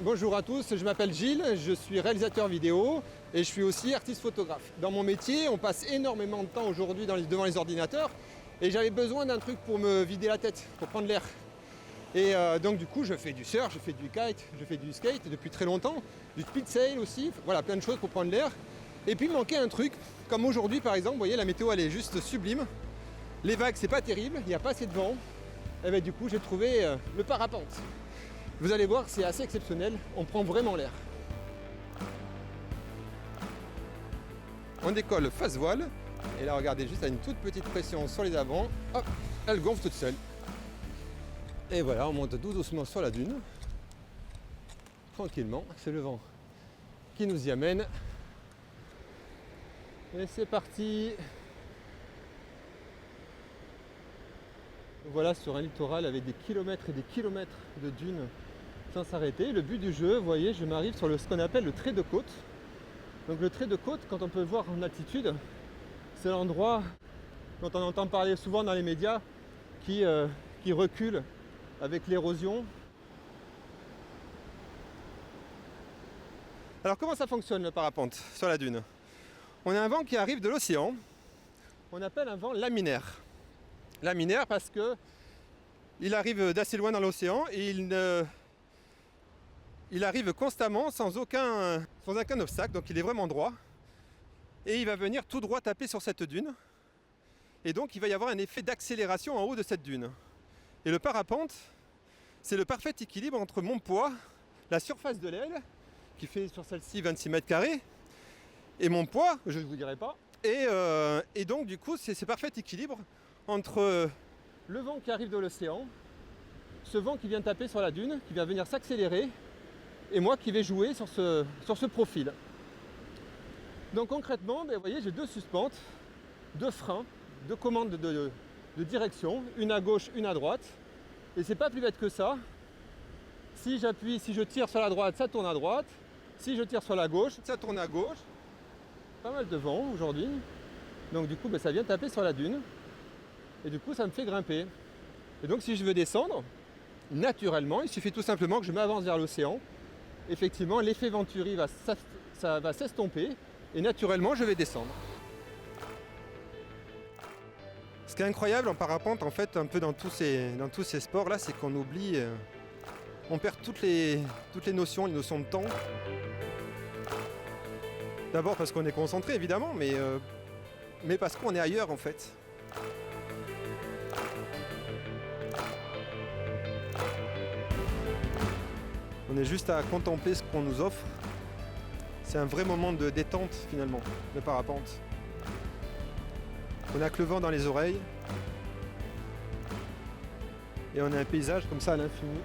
Bonjour à tous, je m'appelle Gilles, je suis réalisateur vidéo et je suis aussi artiste photographe. Dans mon métier, on passe énormément de temps aujourd'hui devant les ordinateurs et j'avais besoin d'un truc pour me vider la tête, pour prendre l'air. Et donc du coup, je fais du surf, je fais du kite, je fais du skate depuis très longtemps, du speed sail aussi, voilà, plein de choses pour prendre l'air. Et puis il manquait un truc, comme aujourd'hui par exemple, vous voyez la météo elle est juste sublime. Les vagues c'est pas terrible, il n'y a pas assez de vent. Et bien du coup j'ai trouvé le parapente. Vous allez voir, c'est assez exceptionnel, on prend vraiment l'air. On décolle face voile, et là regardez, juste à une toute petite pression sur les avants, hop, elle gonfle toute seule. Et voilà, on monte tout doucement sur la dune, tranquillement, c'est le vent qui nous y amène. Et c'est parti. Voilà, sur un littoral avec des kilomètres et des kilomètres de dunes sans s'arrêter. Le but du jeu, vous voyez, je m'arrive sur ce qu'on appelle le trait de côte. Donc le trait de côte, quand on peut le voir en altitude, c'est l'endroit dont on entend parler souvent dans les médias qui recule avec l'érosion. Alors comment ça fonctionne le parapente sur la dune? On a un vent qui arrive de l'océan, on appelle un vent laminaire. Laminaire parce que il arrive d'assez loin dans l'océan et il arrive constamment sans aucun obstacle, donc il est vraiment droit. Et il va venir tout droit taper sur cette dune. Et donc il va y avoir un effet d'accélération en haut de cette dune. Et le parapente, c'est le parfait équilibre entre mon poids, la surface de l'aile, qui fait sur celle-ci 26 mètres carrés, et mon poids, je ne vous dirai pas. Et donc du coup, c'est ce parfait équilibre entre le vent qui arrive de l'océan, ce vent qui vient taper sur la dune, qui va venir s'accélérer, et moi qui vais jouer sur ce profil. Donc concrètement, vous voyez, j'ai deux suspentes, deux freins, deux commandes de direction, une à gauche, une à droite. Et c'est pas plus bête que ça. Si j'appuie, si je tire sur la droite, ça tourne à droite. Si je tire sur la gauche, ça tourne à gauche. Pas mal de vent aujourd'hui. Donc du coup, ça vient taper sur la dune. Et du coup, ça me fait grimper. Et donc si je veux descendre, naturellement, il suffit tout simplement que je m'avance vers l'océan. Effectivement, l'effet Venturi ça va s'estomper et naturellement, je vais descendre. Ce qui est incroyable en parapente, en fait, un peu dans tous ces sports-là, c'est qu'on oublie, on perd toutes les notions de temps. D'abord parce qu'on est concentré, évidemment, mais parce qu'on est ailleurs, en fait. On est juste à contempler ce qu'on nous offre. C'est un vrai moment de détente finalement, le parapente. On n'a que le vent dans les oreilles. Et on a un paysage comme ça à l'infini.